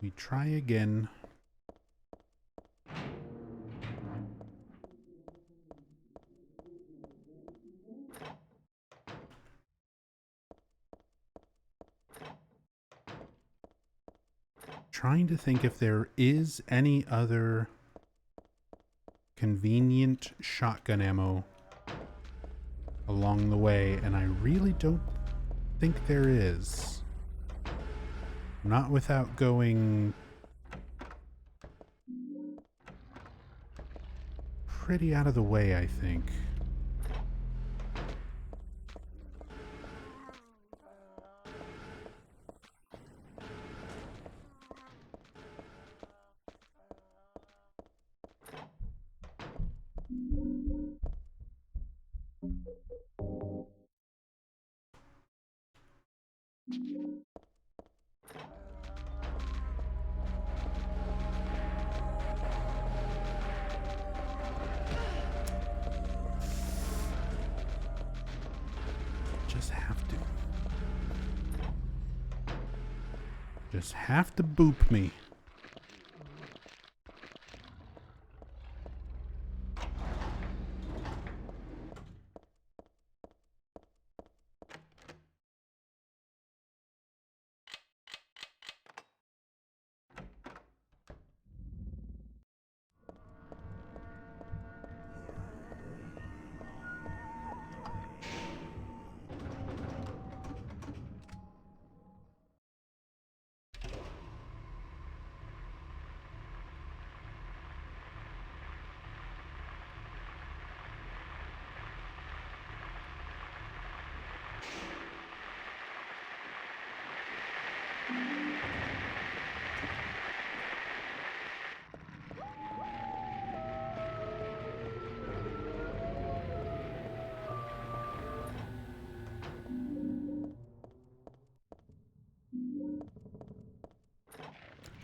We try again. Trying to think if there is any other convenient shotgun ammo along the way, and I really don't think there is. Not without going pretty out of the way, I think. Just have to boop me.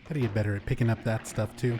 Gotta get better at picking up that stuff too.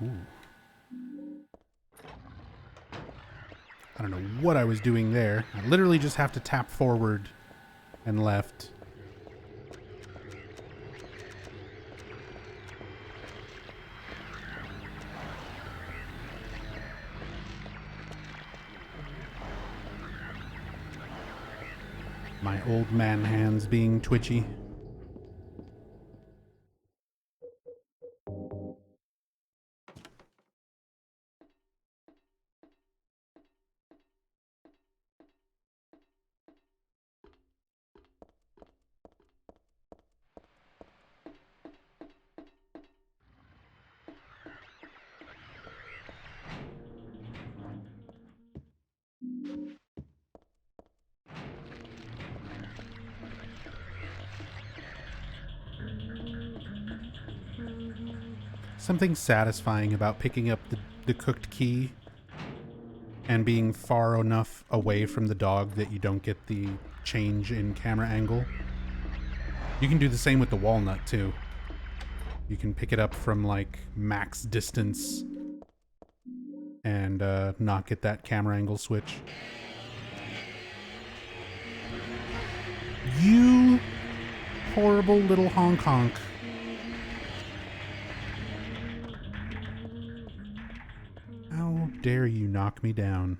Ooh. I don't know what I was doing there. I literally just have to tap forward and left. My old man hands being twitchy. Something satisfying about picking up the cooked key and being far enough away from the dog that you don't get the change in camera angle. You can do the same with the walnut too. You can pick it up from like max distance and not get that camera angle switch. You horrible little honk honk. How dare you knock me down?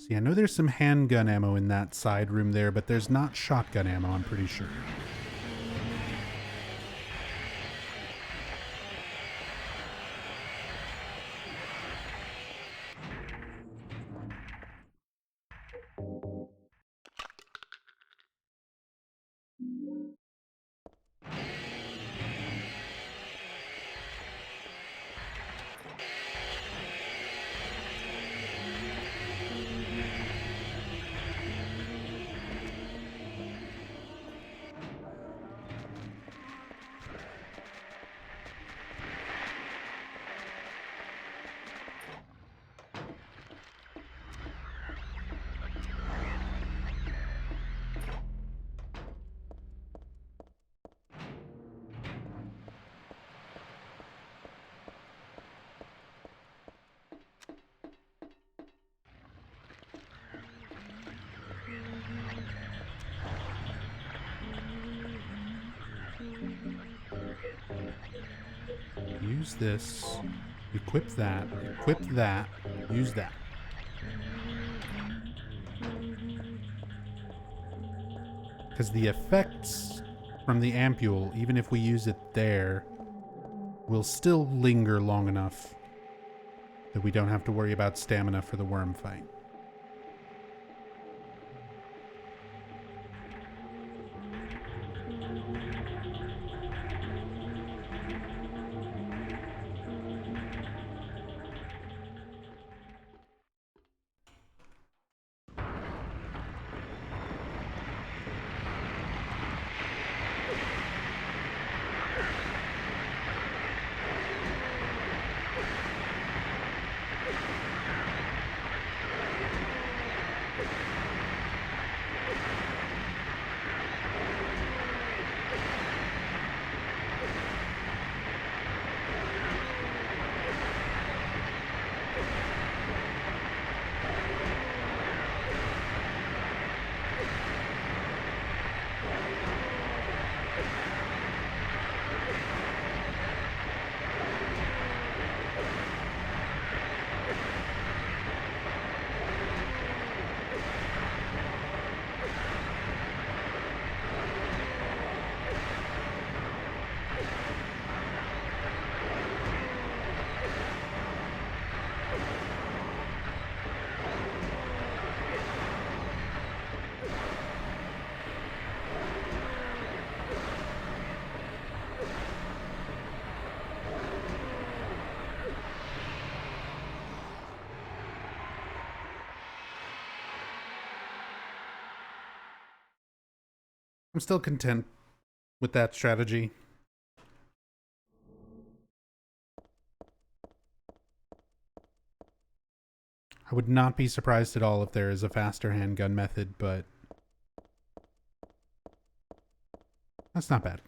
See, I know there's some handgun ammo in that side room there, but there's not shotgun ammo, I'm pretty sure. Use this. Equip that. Equip that. Use that. Because the effects from the ampule, even if we use it there, will still linger long enough that we don't have to worry about stamina for the worm fight. I'm still content with that strategy. I would not be surprised at all if there is a faster handgun method, but that's not bad.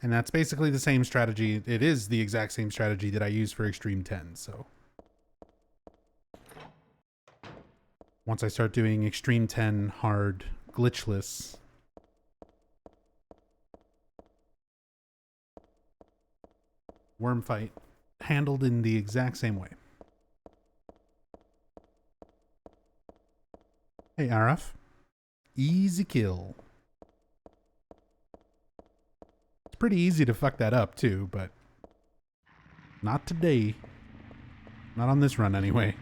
And that's basically the same strategy. It is the exact same strategy that I use for Extreme 10, so. Once I start doing Extreme 10 hard glitchless, worm fight handled in the exact same way. Hey, Araf. Easy kill. It's pretty easy to fuck that up, too, but not today. Not on this run, anyway.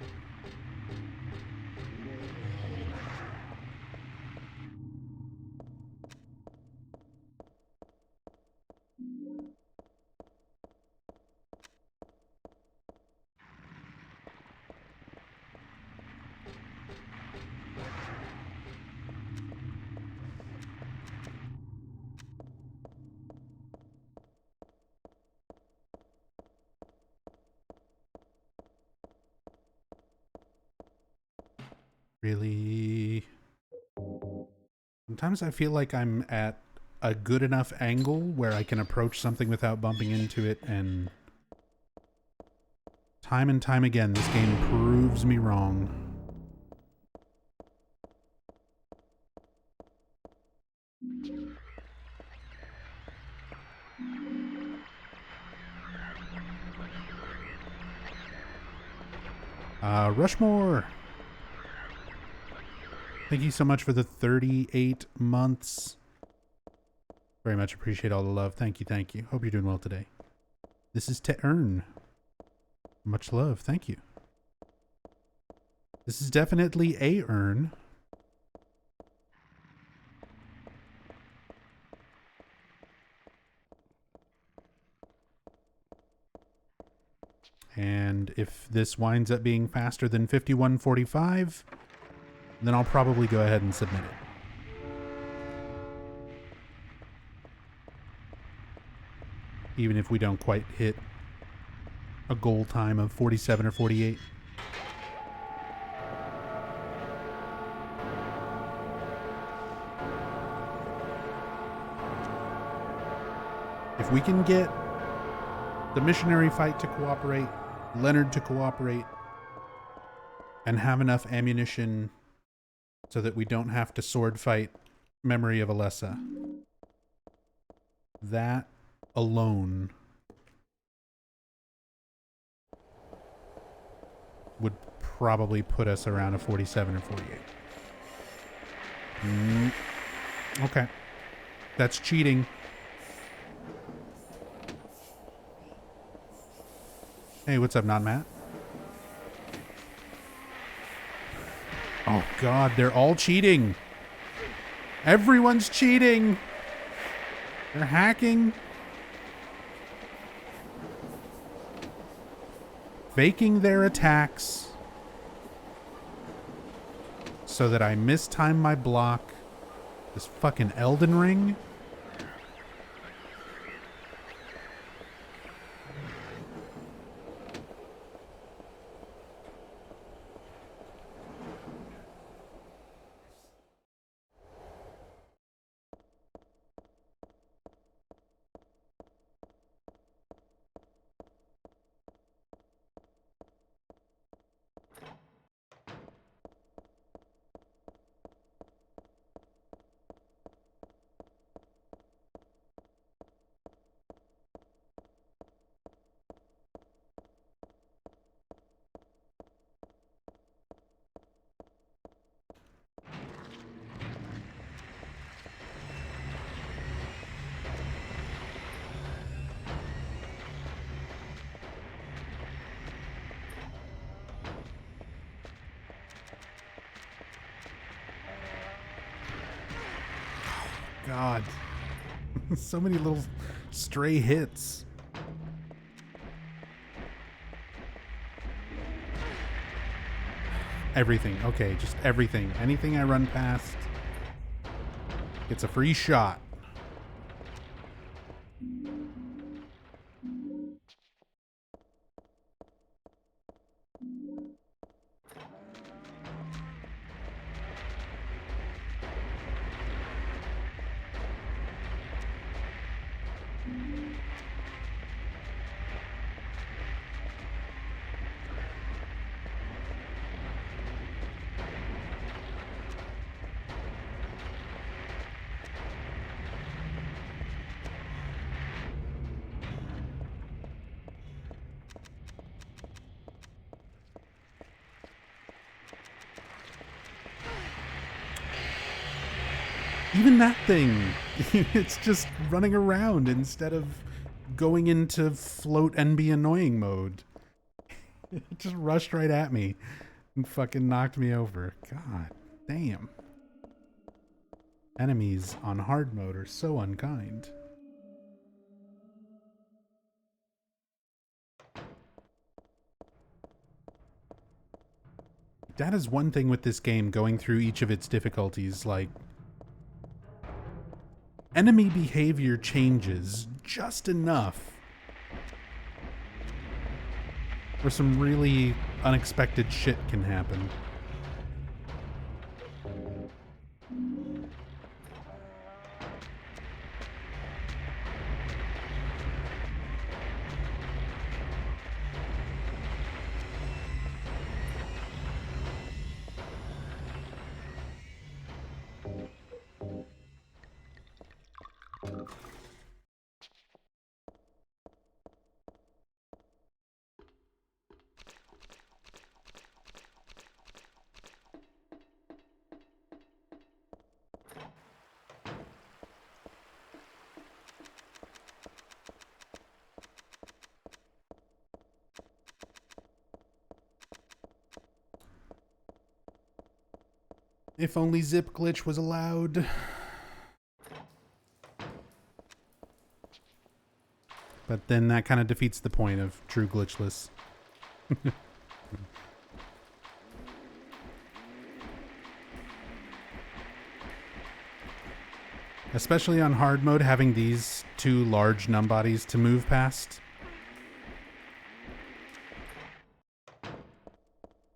Really? Sometimes I feel like I'm at a good enough angle where I can approach something without bumping into it, and time and time again, this game proves me wrong. Rushmore. Thank you so much for the 38 months. Very much appreciate all the love. Thank you, thank you. Hope you're doing well today. This is to earn. Much love. Thank you. This is definitely a earn. And if this winds up being faster than 51:45, then I'll probably go ahead and submit it. Even if we don't quite hit a goal time of 47 or 48. If we can get the missionary fight to cooperate, Leonard to cooperate, and have enough ammunition so that we don't have to sword fight Memory of Alessa, that alone would probably put us around a 47 or 48. Okay. That's cheating. Hey, what's up, not Matt? Oh god, they're all cheating. Everyone's cheating. They're hacking. Faking their attacks so that I mistime my block. This fucking Elden Ring. God. So many little stray hits. Everything. Okay, just everything. Anything I run past gets a free shot. Even that thing, it's just running around instead of going into float and be annoying mode. It just rushed right at me and fucking knocked me over. God damn. Enemies on hard mode are so unkind. That is one thing with this game, going through each of its difficulties, like, enemy behavior changes just enough where some really unexpected shit can happen. If only zip glitch was allowed. But then that kind of defeats the point of true glitchless. Especially on hard mode, having these two large numbodies to move past.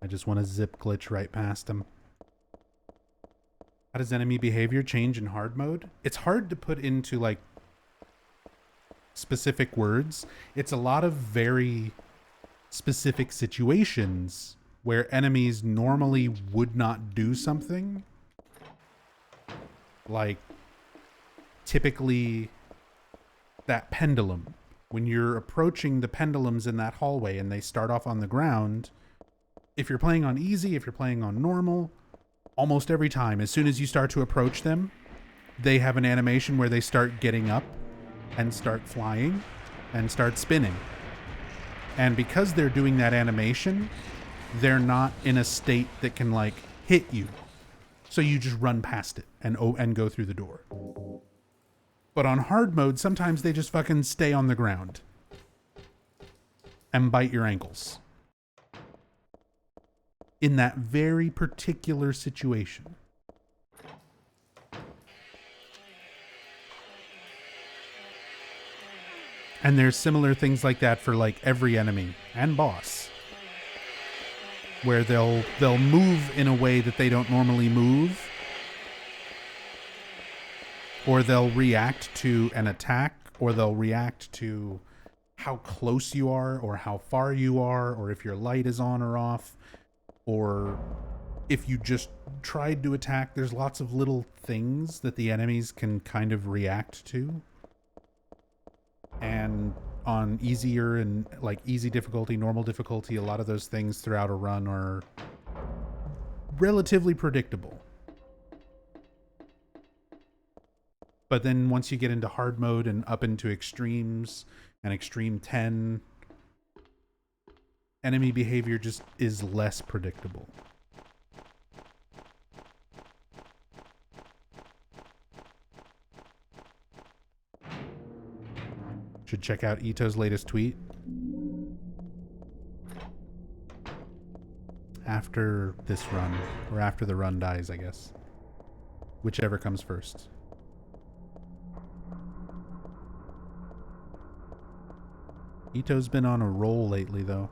I just want to zip glitch right past them. How does enemy behavior change in hard mode? It's hard to put into like specific words. It's a lot of very specific situations where enemies normally would not do something. Like typically that pendulum. When you're approaching the pendulums in that hallway and they start off on the ground, if you're playing on easy, if you're playing on normal, almost every time, as soon as you start to approach them, they have an animation where they start getting up and start flying and start spinning. And because they're doing that animation, they're not in a state that can like hit you. So you just run past it and go through the door. But on hard mode, sometimes they just fucking stay on the ground and bite your ankles. In that very particular situation. And there's similar things like that for like every enemy and boss. Where they'll move in a way that they don't normally move. Or they'll react to an attack, or they'll react to how close you are, or how far you are, or if your light is on or off. Or if you just tried to attack, there's lots of little things that the enemies can kind of react to. And on easier and like easy difficulty, normal difficulty, a lot of those things throughout a run are relatively predictable. But then once you get into hard mode and up into extremes and extreme 10, enemy behavior just is less predictable. Should check out Ito's latest tweet. After this run, or after the run dies, I guess. Whichever comes first. Ito's been on a roll lately, though.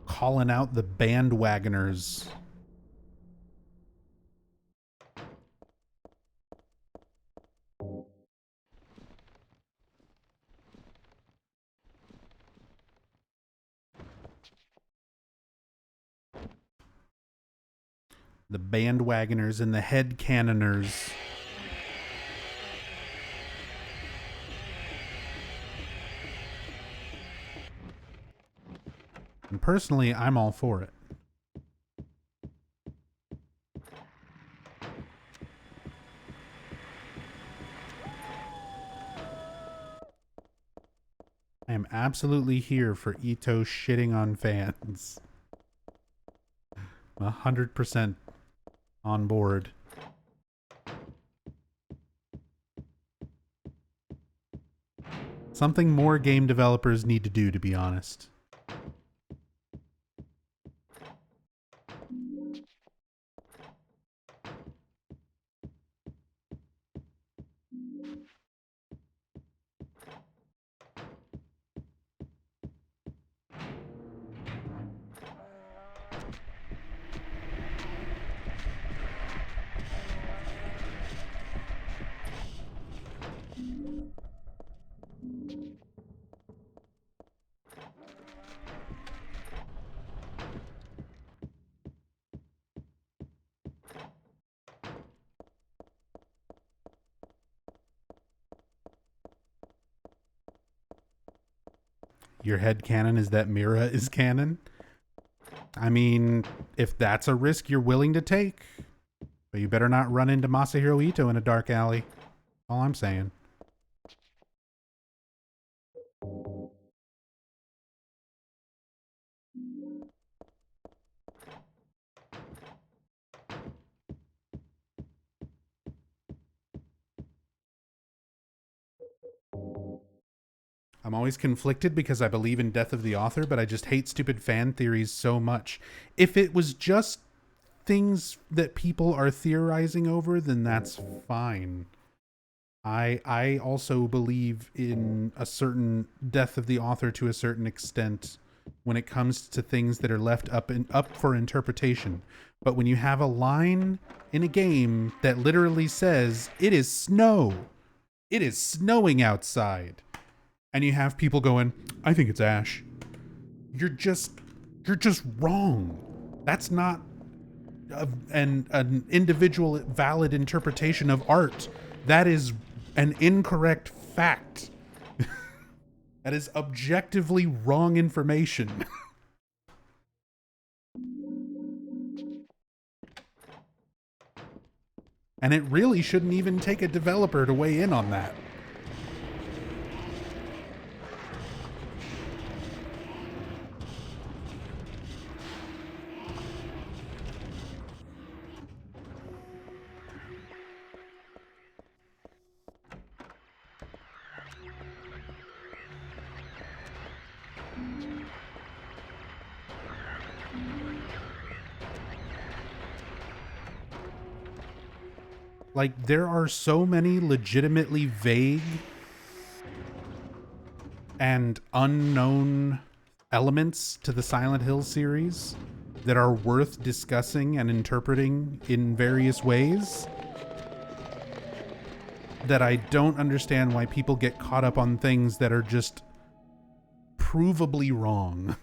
Calling out the bandwagoners. The bandwagoners and the head cannoners. And personally, I'm all for it. I am absolutely here for Ito shitting on fans. 100% on board. Something more game developers need to do, to be honest. Your head canon is that Mira is canon? I mean, if that's a risk you're willing to take, but you better not run into Masahiro Ito in a dark alley. All I'm saying. I'm always conflicted because I believe in death of the author, but I just hate stupid fan theories so much. If it was just things that people are theorizing over, then that's fine. I also believe in a certain death of the author to a certain extent when it comes to things that are left up for interpretation. But when you have a line in a game that literally says it is snowing outside, and you have people going, I think it's ash. You're just wrong. That's not an individual valid interpretation of art. That is an incorrect fact. That is objectively wrong information. And it really shouldn't even take a developer to weigh in on that. Like, there are so many legitimately vague and unknown elements to the Silent Hill series that are worth discussing and interpreting in various ways, that I don't understand why people get caught up on things that are just provably wrong.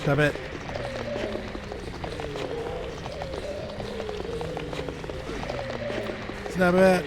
Stop it. Stop it.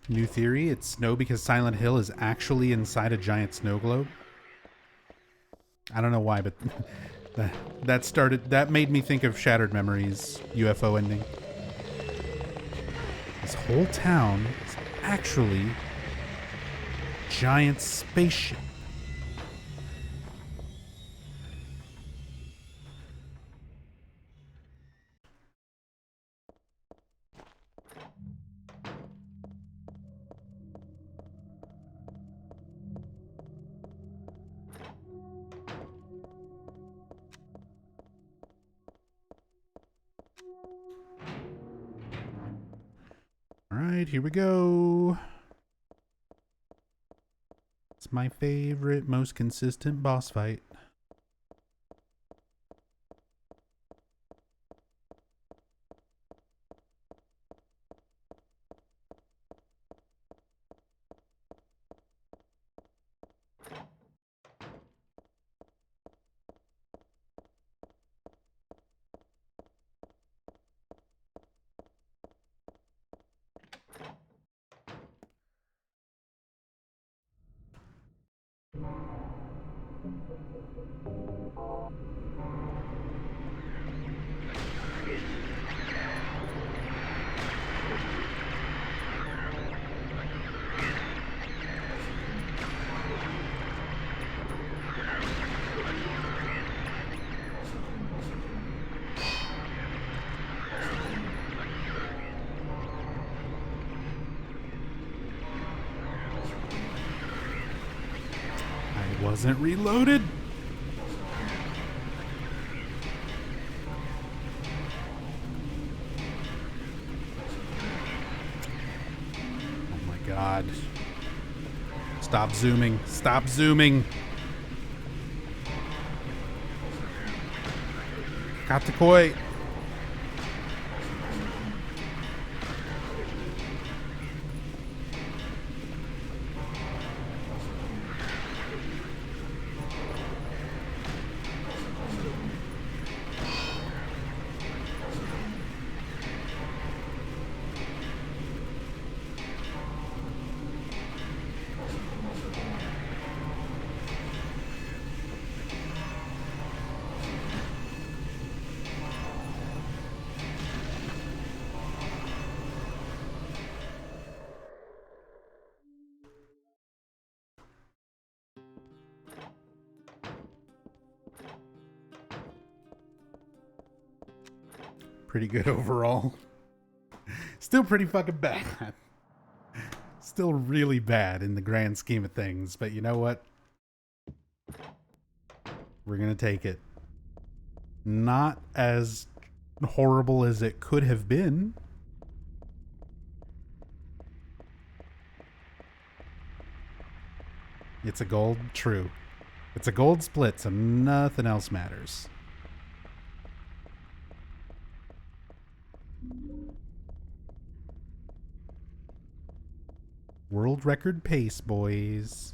New theory, it's snow because Silent Hill is actually inside a giant snow globe. I don't know why, but that made me think of Shattered Memories UFO ending. This whole town is actually a giant spaceship. Alright, here we go. It's my favorite, most consistent boss fight. Wasn't reloaded. Stop zooming. Stop zooming. Katakoi. Pretty good overall. Still pretty fucking bad. Still really bad in the grand scheme of things, but you know what? We're gonna take it. Not as horrible as it could have been. It's a gold, true. It's a gold split, so nothing else matters. World record pace, boys.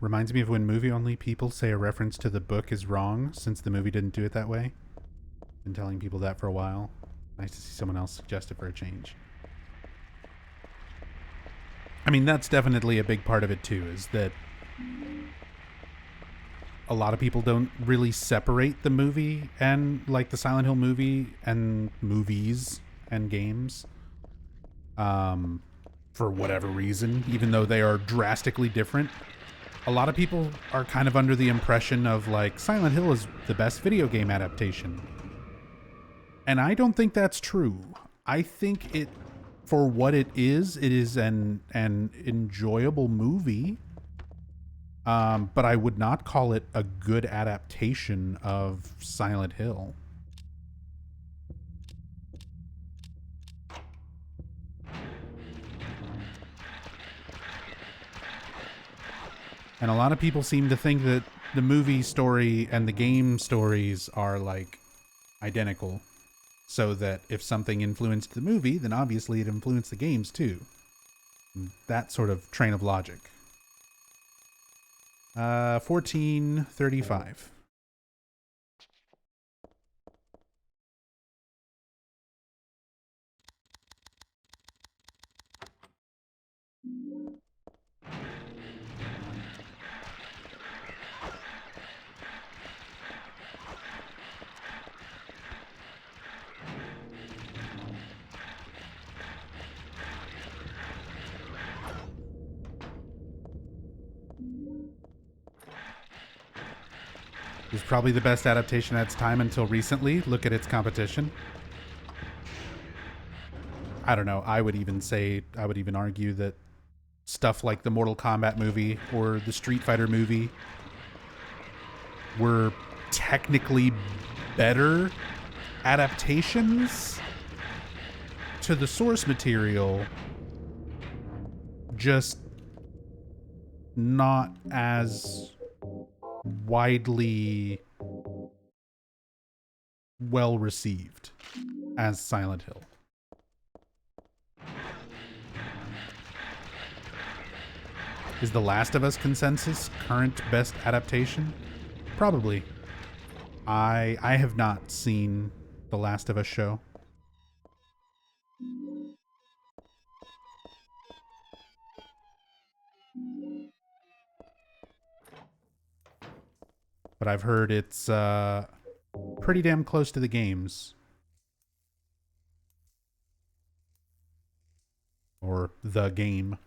Reminds me of when movie-only people say a reference to the book is wrong since the movie didn't do it that way. Been telling people that for a while. Nice to see someone else suggest it for a change. I mean, that's definitely a big part of it too, is that a lot of people don't really separate the movie and like the Silent Hill movie and movies and games for whatever reason, even though they are drastically different. A lot of people are kind of under the impression of like Silent Hill is the best video game adaptation. And I don't think that's true. I think it, for what it is an enjoyable movie. But I would not call it a good adaptation of Silent Hill. And a lot of people seem to think that the movie story and the game stories are like identical. So that if something influenced the movie, then obviously it influenced the games too. That sort of train of logic. 1435. It was probably the best adaptation at its time until recently. Look at its competition. I don't know. I would even argue that stuff like the Mortal Kombat movie or the Street Fighter movie were technically better adaptations to the source material, just not as widely well received as Silent Hill. Is The Last of Us consensus current best adaptation? Probably. I have not seen The Last of Us show. But I've heard it's pretty damn close to the games. Or the game.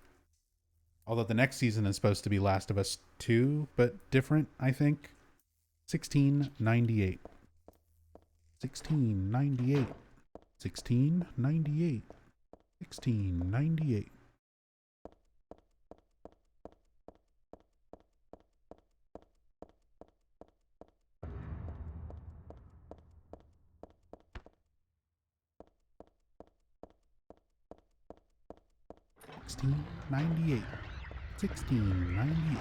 Although the next season is supposed to be Last of Us 2, but different, I think. 1698. 1698. 1698. 1698. 1698. 1698.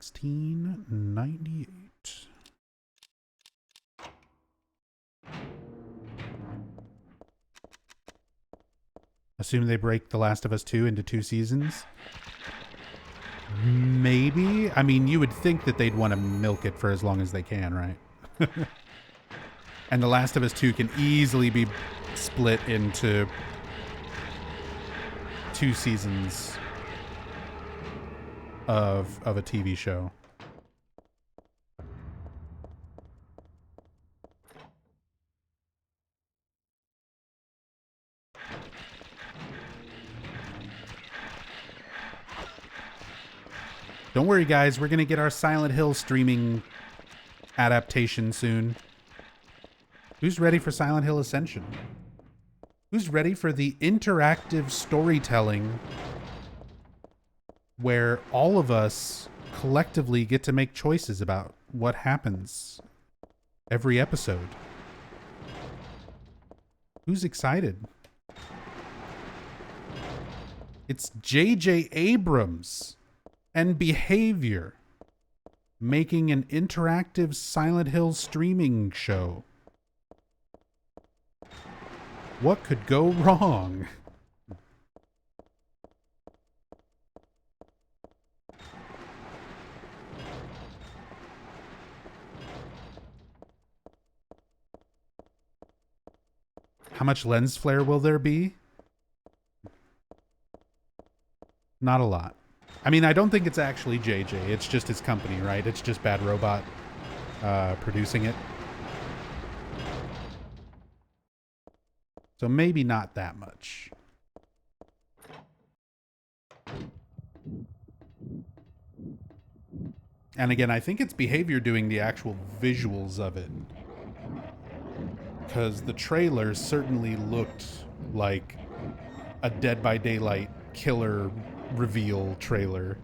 $16.98. Assume they break The Last of Us 2 into 2 seasons. Maybe. I mean, you would think that they'd want to milk it for as long as they can, right? And The Last of Us 2 can easily be split into 2 seasons of a TV show. Don't worry, guys. We're going to get our Silent Hill streaming adaptation soon. Who's ready for Silent Hill Ascension? Who's ready for the interactive storytelling where all of us collectively get to make choices about what happens every episode? Who's excited? It's J.J. Abrams and Behavior making an interactive Silent Hill streaming show. What could go wrong? How much lens flare will there be? Not a lot. I mean, I don't think it's actually JJ. It's just his company, right? It's just Bad Robot producing it. So maybe not that much. And again, I think it's Behavior doing the actual visuals of it. Because the trailer certainly looked like a Dead by Daylight killer reveal trailer.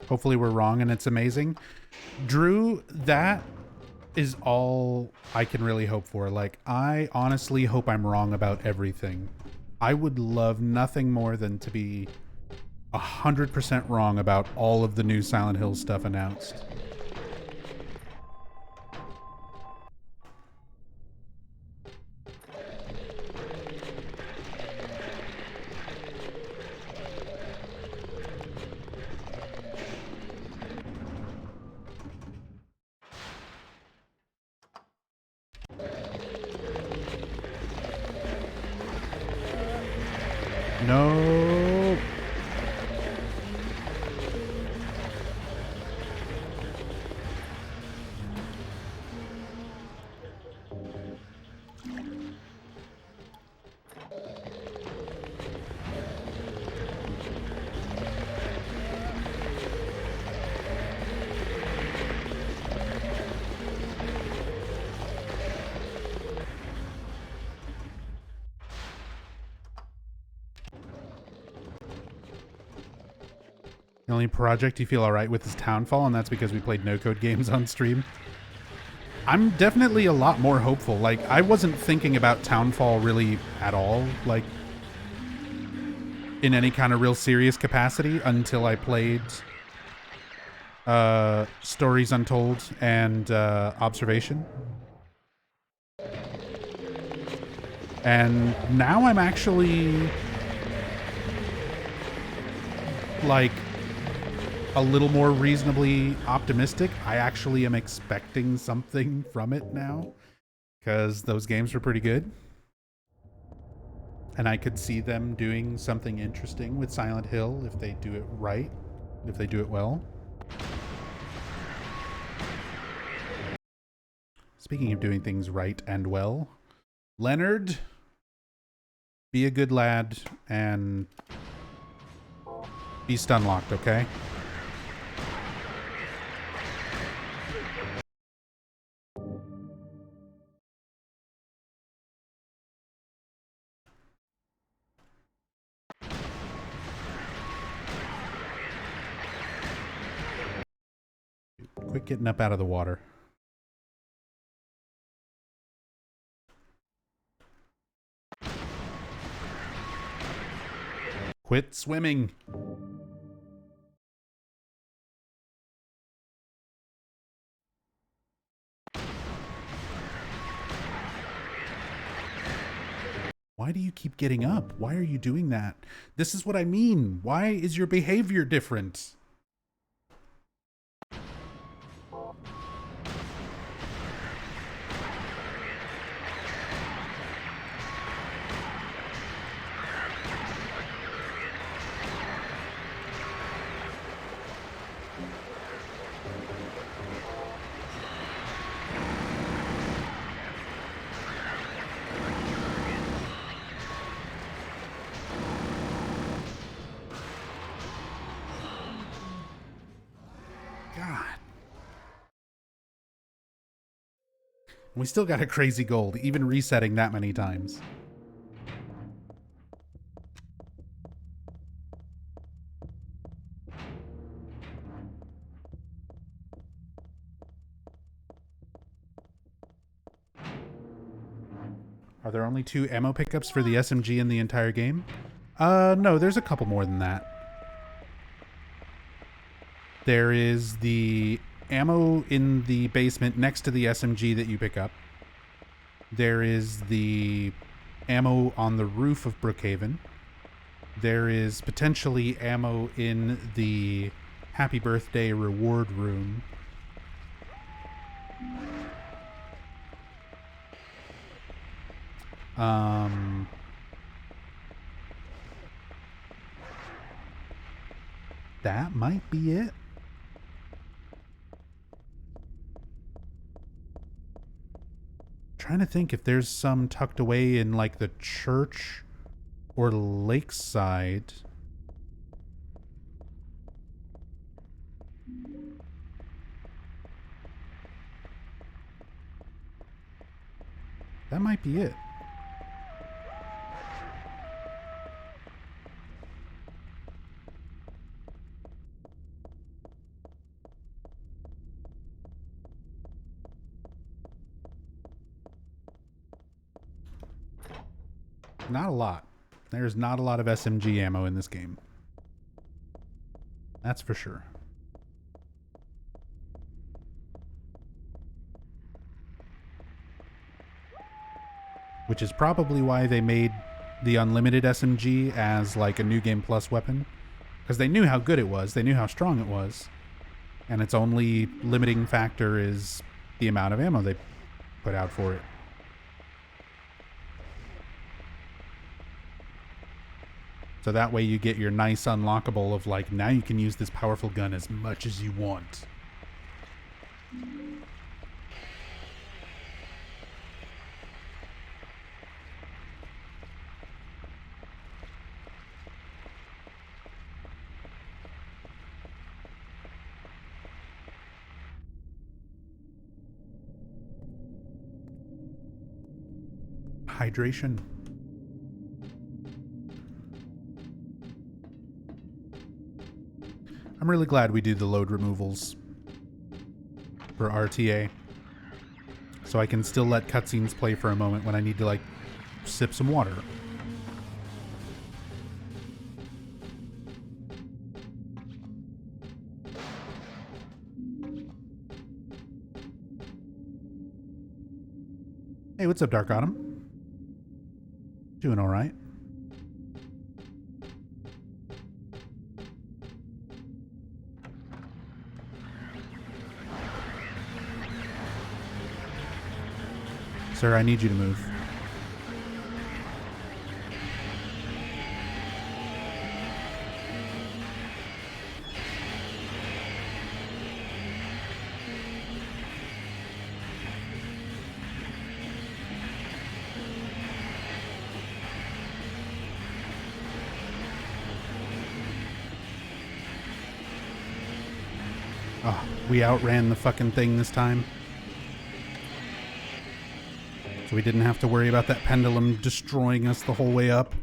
Hopefully we're wrong and it's amazing. Drew, that is all I can really hope for. Like, I honestly hope I'm wrong about everything. I would love nothing more than to be 100% wrong about all of the new Silent Hill stuff announced. No. The only project you feel all right with is Townfall, and that's because we played no-code games on stream. I'm definitely a lot more hopeful. Like, I wasn't thinking about Townfall really at all, like, in any kind of real serious capacity until I played Stories Untold and Observation. And now I'm actually, like, a little more reasonably optimistic. I actually am expecting something from it now, because those games were pretty good. And I could see them doing something interesting with Silent Hill if they do it right, if they do it well. Speaking of doing things right and well, Leonard, be a good lad and be stun locked, okay? Quit getting up out of the water. Quit swimming. Why do you keep getting up? Why are you doing that? This is what I mean. Why is your behavior different? God. We still got a crazy gold, even resetting that many times. Are there only 2 ammo pickups for the SMG in the entire game? No, there's a couple more than that. There is the ammo in the basement next to the SMG that you pick up. There is the ammo on the roof of Brookhaven. There is potentially ammo in the Happy Birthday reward room. That might be it. Trying to think if there's some tucked away in like the church or lakeside. That might be it. Not a lot. There's not a lot of SMG ammo in this game. That's for sure. Which is probably why they made the unlimited SMG as like a New Game Plus weapon. Because they knew how good it was. They knew how strong it was. And its only limiting factor is the amount of ammo they put out for it. So that way you get your nice unlockable of like, now you can use this powerful gun as much as you want. Hydration. I'm really glad we do the load removals for RTA. So I can still let cutscenes play for a moment when I need to, like, sip some water. Hey, what's up, Dark Autumn? Doing all right. Sir, I need you to move. Oh, we outran the fucking thing this time. So we didn't have to worry about that pendulum destroying us the whole way up.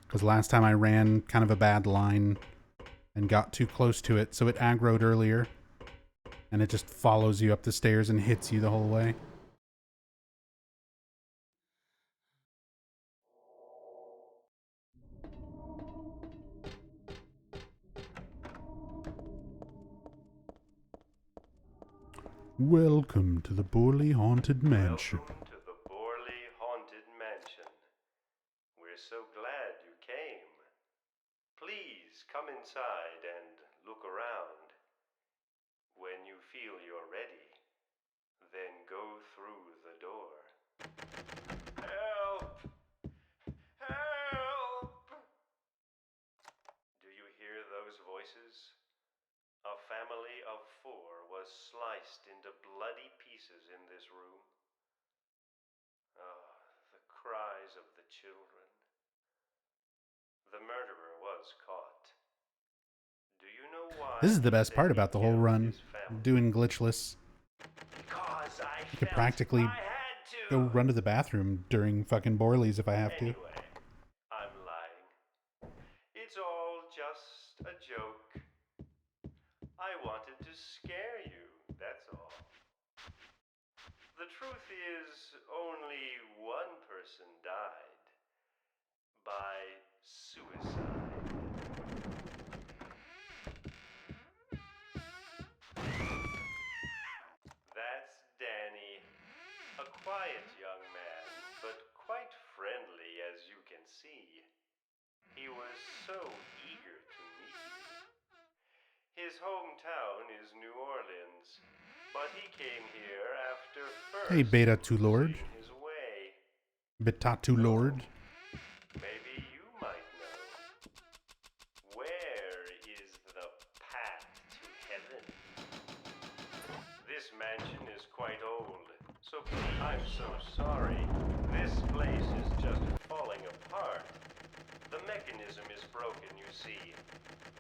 Because last time I ran kind of a bad line and got too close to it, so it aggroed earlier. And it just follows you up the stairs and hits you the whole way. Welcome to the Borley Haunted Mansion. Welcome to the Borley Haunted Mansion. We're so glad you came. Please come inside and look around. When you feel you're ready, then go through the door. Help! Help! Do you hear those voices? A family of 4 was sliced into bloody pieces in this room. Ah, the cries of the children. The murderer was caught. Do you know why? This is the best part about the whole run, doing glitchless. Because You could practically go run to the bathroom during fucking Borley's if I have to. Anyway, I'm lying. It's all just a joke. I wanted to scare you, that's all. The truth is, only one person died. By suicide. That's Danny. A quiet young man, but quite friendly as you can see. He was so eager to meet you. His hometown is New Orleans, but he came here after first Hey, Beta to Lord. losing his way. Beta to Lord. Maybe you might know. Where is the path to heaven? This mansion is quite old, so please, I'm so sorry. This place is just falling apart. The mechanism is broken, you see.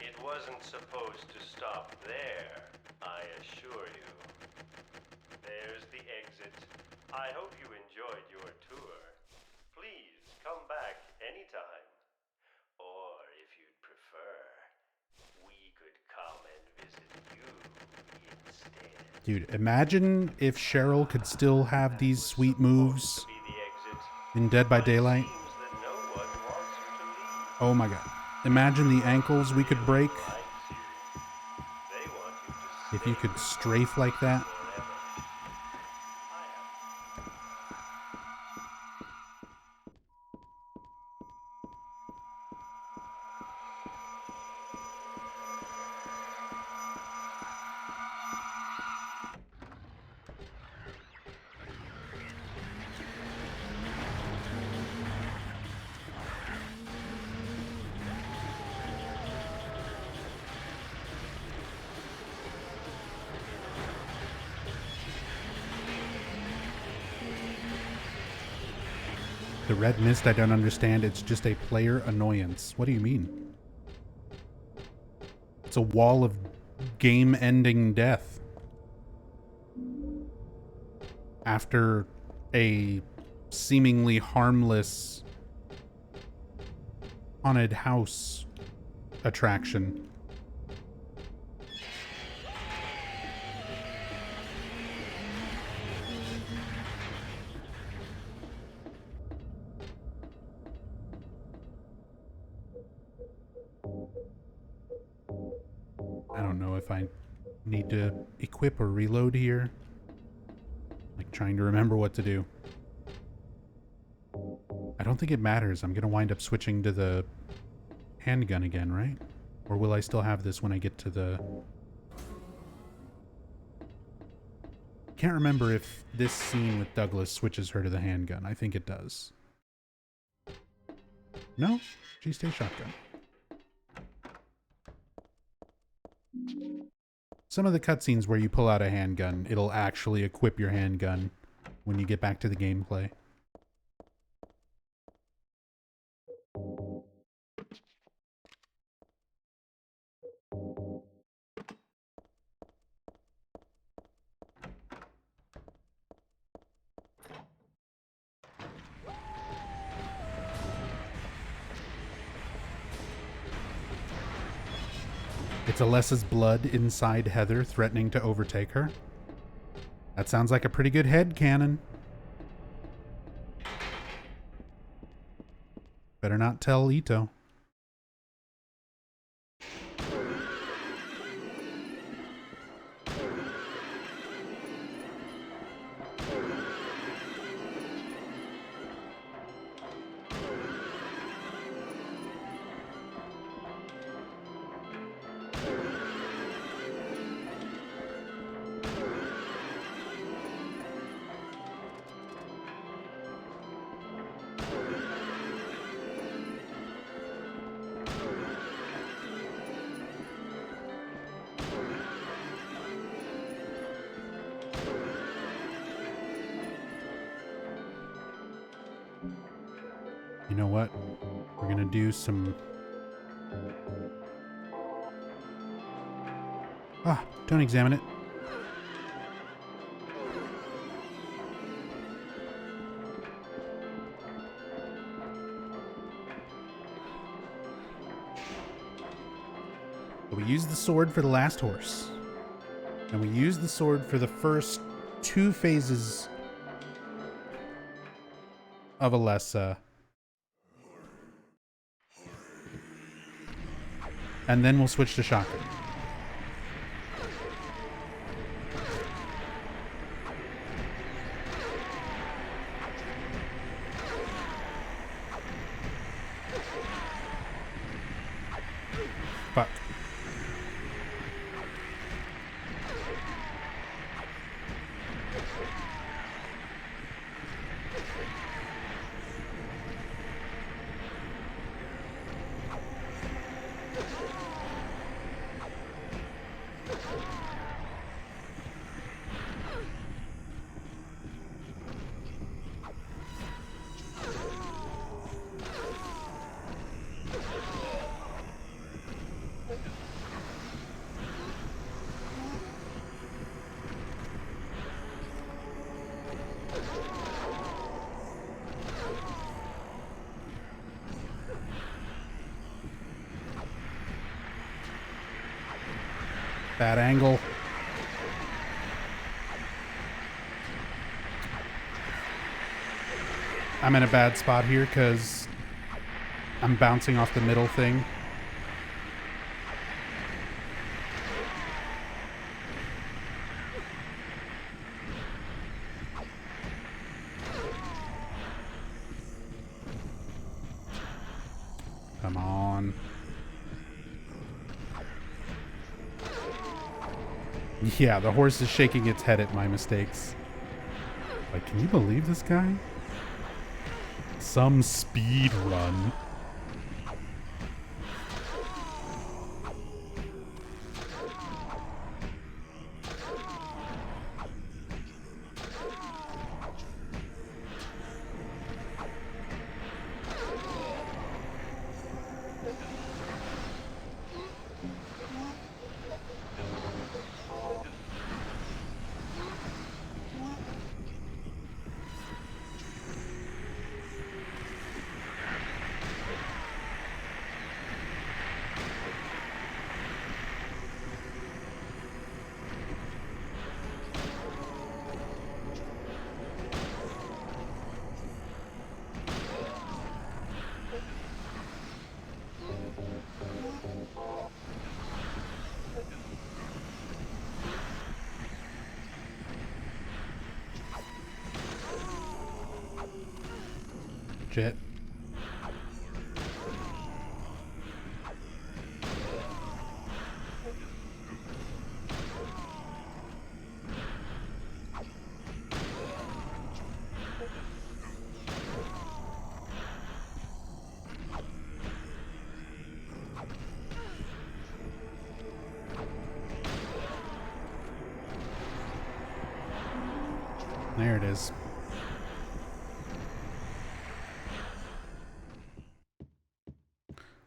It wasn't supposed to stop there, I assure you. There's the exit. I hope you enjoyed your tour. Please come back anytime. Or if you'd prefer, we could come and visit you instead. Dude, imagine if Cheryl could still have these sweet moves in Dead by Daylight. Oh my god. Imagine the ankles we could break if you could strafe like that. The red mist, I don't understand. It's just a player annoyance. What do you mean? It's a wall of game-ending death. After a seemingly harmless haunted house attraction. I don't know if I need to equip or reload here. Like trying to remember what to do. I don't think it matters. I'm gonna wind up switching to the handgun again, right? Or will I still have this when I get to the can't remember if this scene with Douglas switches her to the handgun. I think it does. No? She stays shotgun. Some of the cutscenes where you pull out a handgun, it'll actually equip your handgun when you get back to the gameplay. It's Alessa's blood inside Heather threatening to overtake her. That sounds like a pretty good headcanon. Better not tell Ito. You know what? We're gonna do some... Ah, don't examine it. We used the sword for the last horse. And we used the sword for the first 2 phases of Alessa. And then we'll switch to shotgun. Fuck. That angle. I'm in a bad spot here because I'm bouncing off the middle thing. Come on. Yeah, the horse is shaking its head at my mistakes. Like, can you believe this guy? Some speed run. Jet. There it is.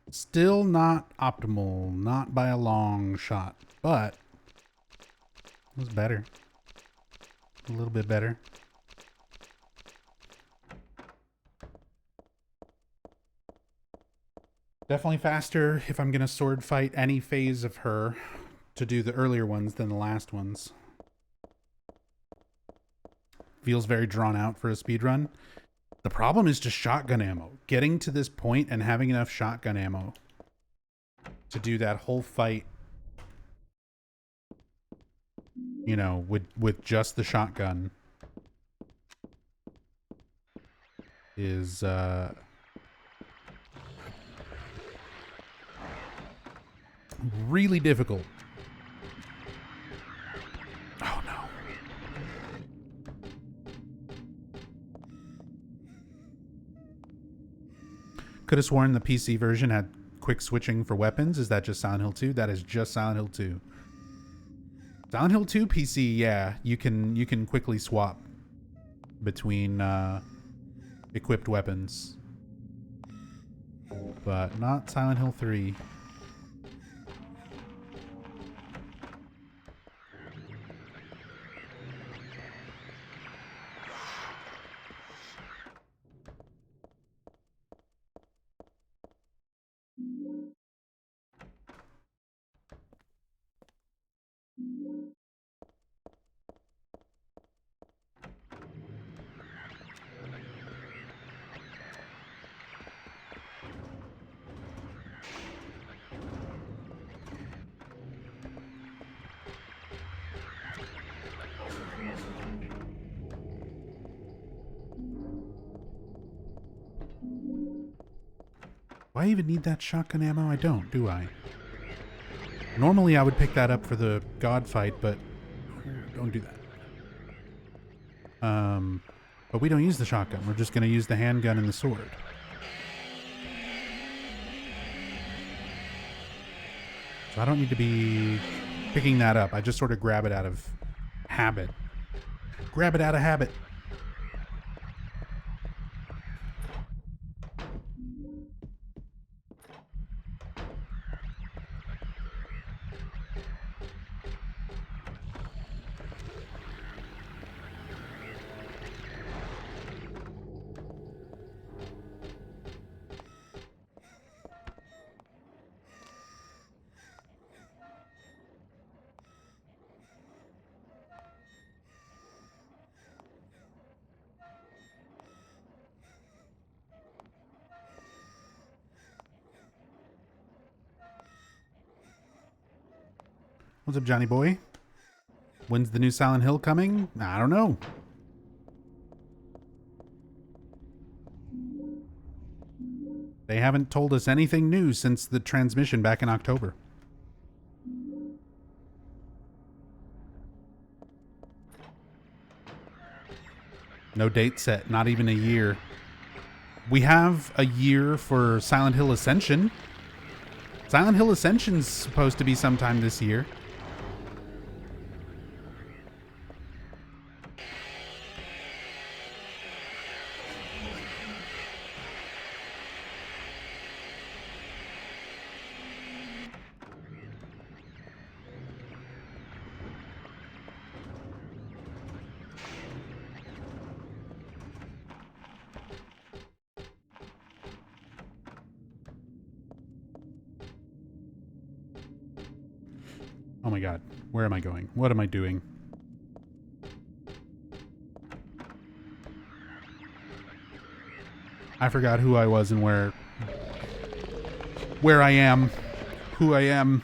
Still not optimal, not by a long shot, but it was better. A little bit better. Definitely faster if I'm going to sword fight any phase of her to do the earlier ones than the last ones. Feels very drawn out for a speedrun. The problem is just shotgun ammo. Getting to this point and having enough shotgun ammo to do that whole fight, you know, with just the shotgun is really difficult. Oh no. Could have sworn the PC version had quick switching for weapons. Is that just Silent Hill 2? That is just Silent Hill 2. Silent Hill 2 PC, yeah, you can quickly swap between equipped weapons. But not Silent Hill 3. Do I even need that shotgun ammo? I don't, do I? Normally I would pick that up for the god fight, but don't do that. But we don't use the shotgun. We're just going to use the handgun and the sword. So I don't need to be picking that up. I just sort of grab it out of habit. Grab it out of habit. What's up, Johnny boy? When's the new Silent Hill coming? I don't know. They haven't told us anything new since the transmission back in October. No date set, not even a year. We have a year for Silent Hill Ascension. Silent Hill Ascension's supposed to be sometime this year. Oh my god, where am I going? What am I doing? I forgot who I was and where I am, who I am.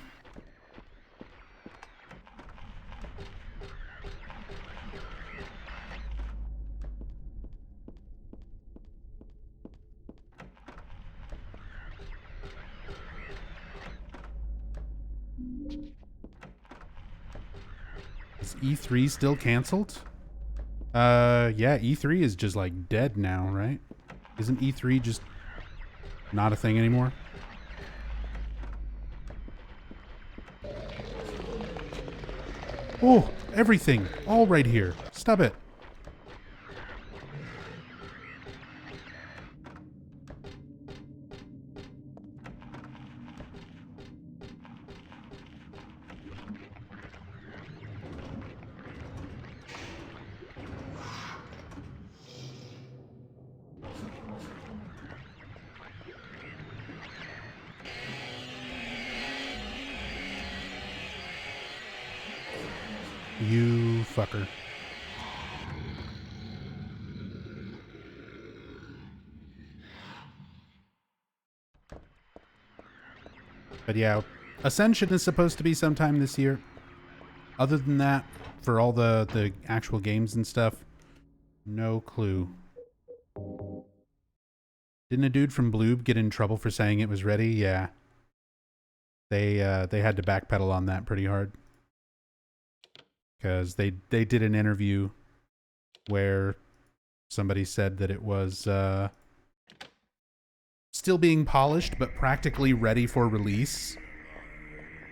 Is E3 still canceled? Yeah, E3 is just like dead now, right? Isn't E3 just not a thing anymore? Oh, everything. All right here. Stop it. You fucker. But yeah, Ascension is supposed to be sometime this year. Other than that, for all the actual games and stuff, no clue. Didn't a dude from Bloob get in trouble for saying it was ready? Yeah. They had to backpedal on that pretty hard. Because they did an interview where somebody said that it was still being polished, but practically ready for release.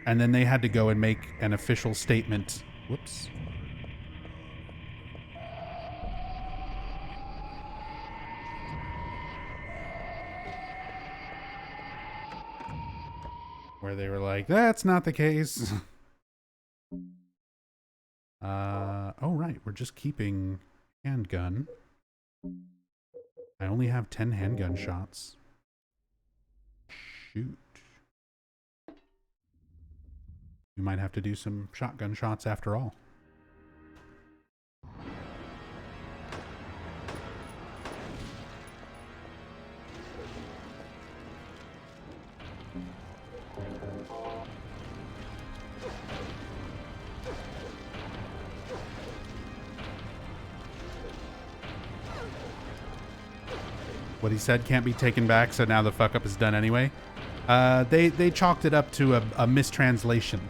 And then they had to go and make an official statement. Whoops. Where they were like, that's not the case. Oh right, we're just keeping handgun. I only have 10 handgun shots. Shoot. We might have to do some shotgun shots after all. What he said can't be taken back, so now the fuck up is done anyway. They chalked it up to a mistranslation.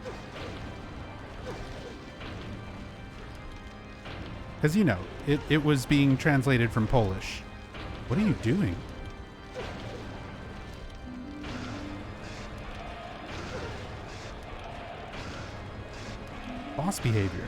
Because, you know, it was being translated from Polish. What are you doing? Boss behavior.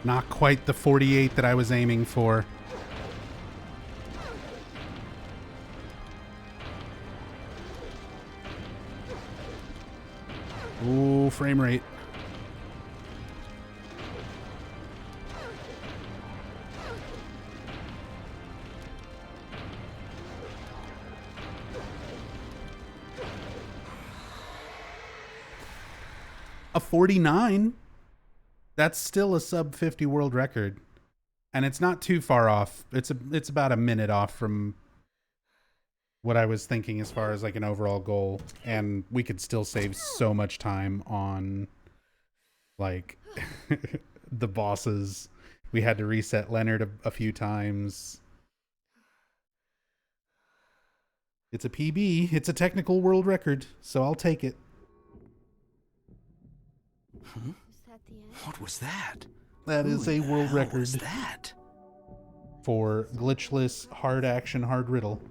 Not quite the 48 that I was aiming for. Ooh, frame rate. A 49? That's still a sub 50 world record. And it's not too far off. It's about a minute off from what I was thinking as far as like an overall goal. And we could still save so much time on like the bosses. We had to reset Leonard a few times. It's a PB. It's a technical world record, so I'll take it. Huh? What was that? That is a world record. What was that? For glitchless, hard action, hard riddle.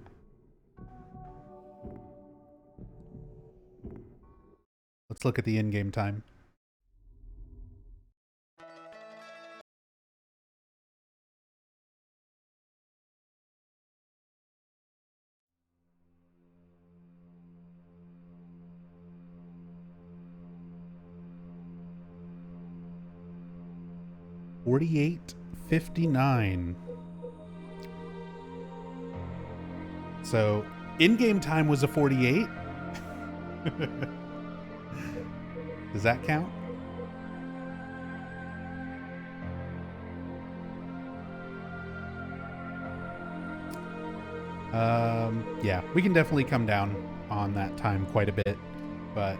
Let's look at the in-game time. 59. So in-game time was a 48. Does that count? Yeah, we can definitely come down on that time quite a bit, but